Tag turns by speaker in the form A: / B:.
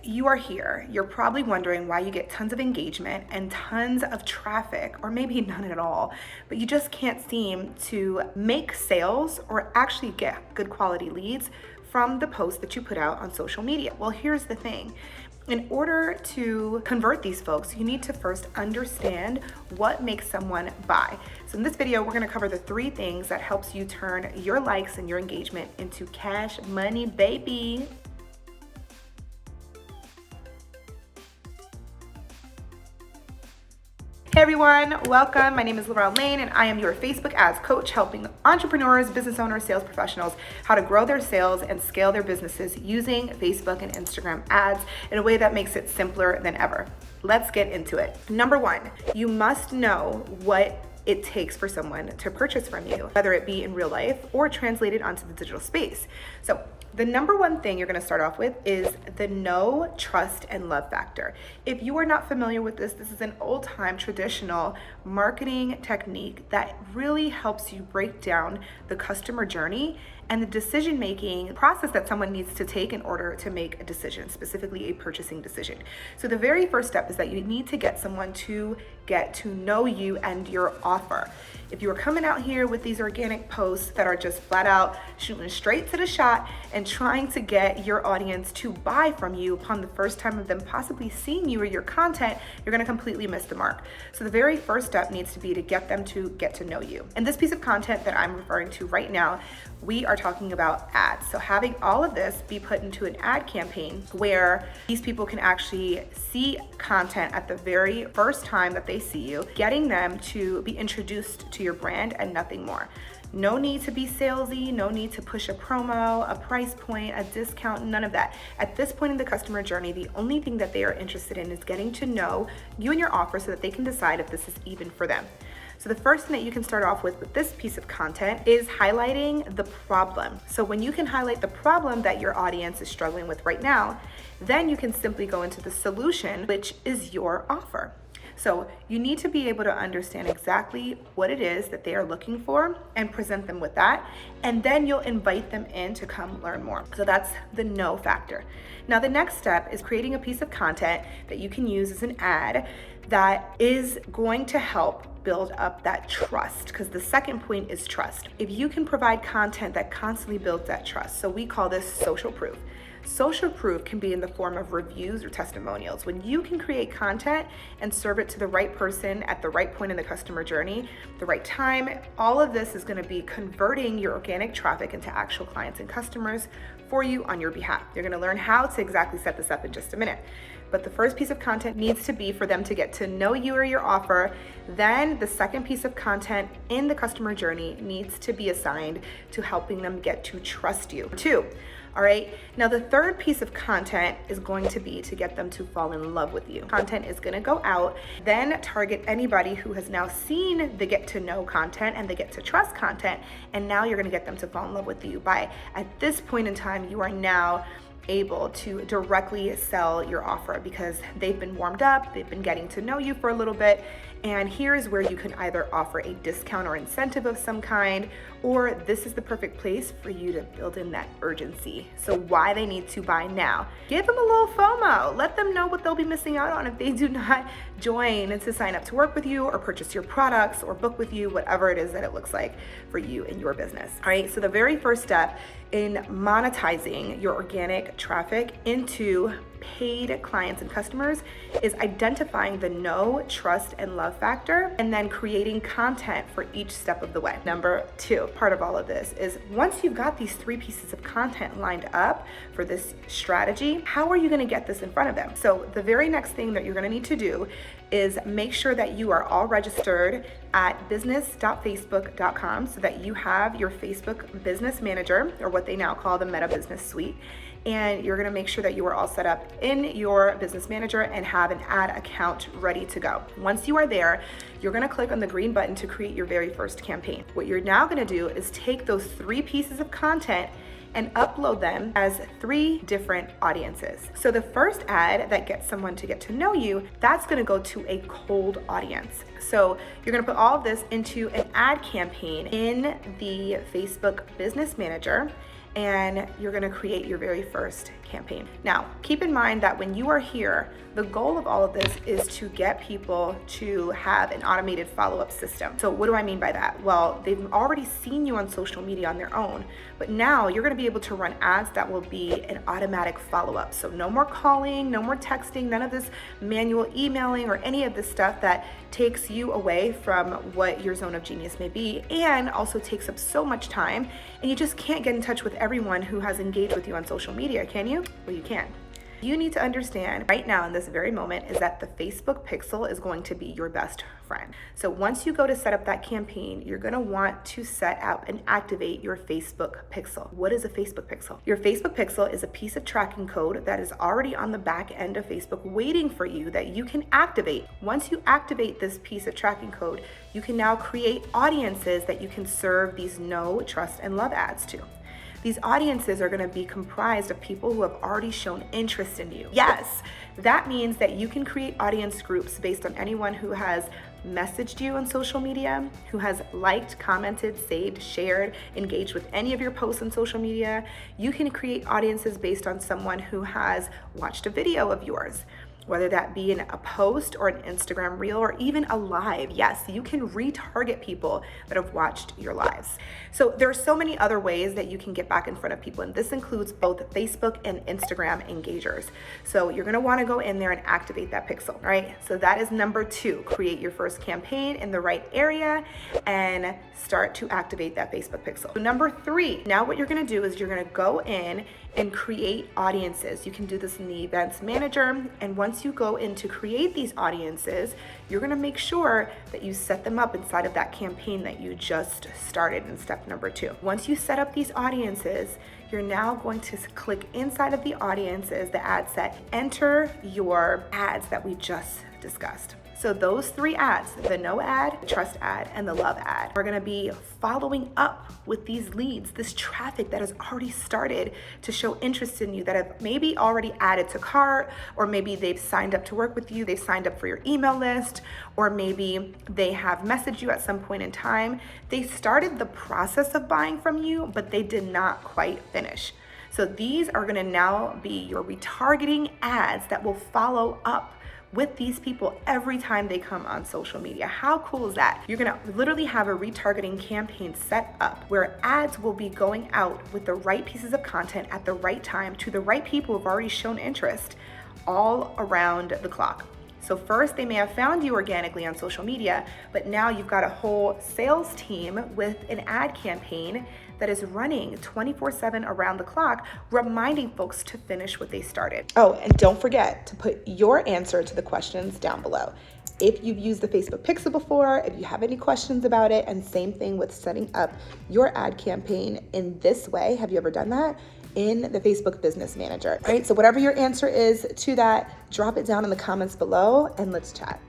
A: you are here, you're probably wondering why you get tons of engagement and tons of traffic, or maybe none at all, but you just can't seem to make sales or actually get good quality leads from the posts that you put out on social media. Well, here's the thing. In order to convert these folks, you need to first understand what makes someone buy. So in this video, we're gonna cover the 3 things that helps you turn your likes and your engagement into cash money, baby. Hey everyone, welcome. My name is Lorell Lane and I am your Facebook ads coach, helping entrepreneurs, business owners, sales professionals how to grow their sales and scale their businesses using Facebook and Instagram ads in a way that makes it simpler than ever. Let's get into it. Number 1, you must know what it takes for someone to purchase from you, whether it be in real life or translated onto the digital space. So the number 1 thing you're gonna start off with is the know, trust, and love factor. If you are not familiar with this is an old-time traditional marketing technique that really helps you break down the customer journey and the decision-making process that someone needs to take in order to make a decision, specifically a purchasing decision. So the very first step is that you need to get someone to get to know you and your offer. If you are coming out here with these organic posts that are just flat out shooting straight to the shot and trying to get your audience to buy from you upon the first time of them possibly seeing you or your content, you're gonna completely miss the mark. So the very first step needs to be to get them to get to know you. And this piece of content that I'm referring to right now, we are talking about ads. So having all of this be put into an ad campaign where these people can actually see content at the very first time that they see you, getting them to be introduced to your brand and nothing more. No need to be salesy, no need to push a promo, a price point, a discount, none of that. At this point in the customer journey, the only thing that they are interested in is getting to know you and your offer so that they can decide if this is even for them. So the first thing that you can start off with this piece of content is highlighting the problem. So when you can highlight the problem that your audience is struggling with right now, then you can simply go into the solution, which is your offer. So you need to be able to understand exactly what it is that they are looking for and present them with that. And then you'll invite them in to come learn more. So that's the know factor. Now the next step is creating a piece of content that you can use as an ad that is going to help build up that trust, because the second point is trust. If you can provide content that constantly builds that trust, so we call this social proof. Social proof can be in the form of reviews or testimonials. When you can create content and serve it to the right person at the right point in the customer journey, the right time, all of this is going to be converting your organic traffic into actual clients and customers for you on your behalf. You're going to learn how to exactly set this up in just a minute. But the first piece of content needs to be for them to get to know you or your offer. Then the second piece of content in the customer journey needs to be assigned to helping them get to trust you too. All right, now the third piece of content is going to be to get them to fall in love with you. Content is gonna go out, then target anybody who has now seen the get to know content and the get to trust content, and now you're gonna get them to fall in love with you. By at this point in time, you are now able to directly sell your offer because they've been warmed up, they've been getting to know you for a little bit, and here's where you can either offer a discount or incentive of some kind, or this is the perfect place for you to build in that urgency. So why they need to buy now. Give them a little FOMO. Let them know what they'll be missing out on if they do not join to sign up to work with you or purchase your products or book with you, whatever it is that it looks like for you and your business. All right, so the very first step in monetizing your organic traffic into paid clients and customers is identifying the know, trust, and love factor, and then creating content for each step of the way. Number 2, part of all of this is once you've got these 3 pieces of content lined up for this strategy, how are you going to get this in front of them? So the very next thing that you're going to need to do is make sure that you are all registered at business.facebook.com so that you have your Facebook Business Manager, or what they now call the Meta Business Suite. And you're gonna make sure that you are all set up in your business manager and have an ad account ready to go. Once you are there, you're gonna click on the green button to create your very first campaign. What you're now gonna do is take those 3 pieces of content and upload them as 3 different audiences. So the first ad that gets someone to get to know you, that's gonna go to a cold audience. So you're gonna put all of this into an ad campaign in the Facebook Business Manager, and you're gonna create your very first campaign. Now, keep in mind that when you are here, the goal of all of this is to get people to have an automated follow-up system. So what do I mean by that? Well, they've already seen you on social media on their own, but now you're going to be able to run ads that will be an automatic follow-up. So no more calling, no more texting, none of this manual emailing or any of this stuff that takes you away from what your zone of genius may be, and also takes up so much time, and you just can't get in touch with everyone who has engaged with you on social media, can you? Well, you can. You need to understand right now in this very moment is that the Facebook pixel is going to be your best friend. So once you go to set up that campaign, you're going to want to set up and activate your Facebook pixel. What is a Facebook pixel? Your Facebook pixel is a piece of tracking code that is already on the back end of Facebook waiting for you that you can activate. Once you activate this piece of tracking code, you can now create audiences that you can serve these know, trust, and love ads to. These audiences are going to be comprised of people who have already shown interest in you. Yes, that means that you can create audience groups based on anyone who has messaged you on social media, who has liked, commented, saved, shared, engaged with any of your posts on social media. You can create audiences based on someone who has watched a video of yours, whether that be in a post or an Instagram reel or even a live. Yes, you can retarget people that have watched your lives. So there are so many other ways that you can get back in front of people, and this includes both Facebook and Instagram engagers. So you're gonna wanna go in there and activate that pixel, right? So that is number 2, create your first campaign in the right area and start to activate that Facebook pixel. So number 3, now what you're gonna do is you're gonna go in and create audiences. You can do this in the events manager, and once you go in to create these audiences, you're gonna make sure that you set them up inside of that campaign that you just started in step number 2. Once you set up these audiences, you're now going to click inside of the audiences, the ad set, enter your ads that we just discussed. So those 3 ads, the know ad, the trust ad, and the love ad, are gonna be following up with these leads, this traffic that has already started to show interest in you, that have maybe already added to cart, or maybe they've signed up to work with you, they've signed up for your email list, or maybe they have messaged you at some point in time. They started the process of buying from you, but they did not quite finish. So these are gonna now be your retargeting ads that will follow up with these people every time they come on social media. How cool is that? You're gonna literally have a retargeting campaign set up where ads will be going out with the right pieces of content at the right time to the right people who've already shown interest all around the clock. So first, they may have found you organically on social media, but now you've got a whole sales team with an ad campaign that is running 24/7 around the clock, reminding folks to finish what they started. Oh, and don't forget to put your answer to the questions down below. If you've used the Facebook Pixel before, if you have any questions about it, and same thing with setting up your ad campaign in this way, have you ever done that? In the Facebook Business Manager. All right, so whatever your answer is to that, drop it down in the comments below and let's chat.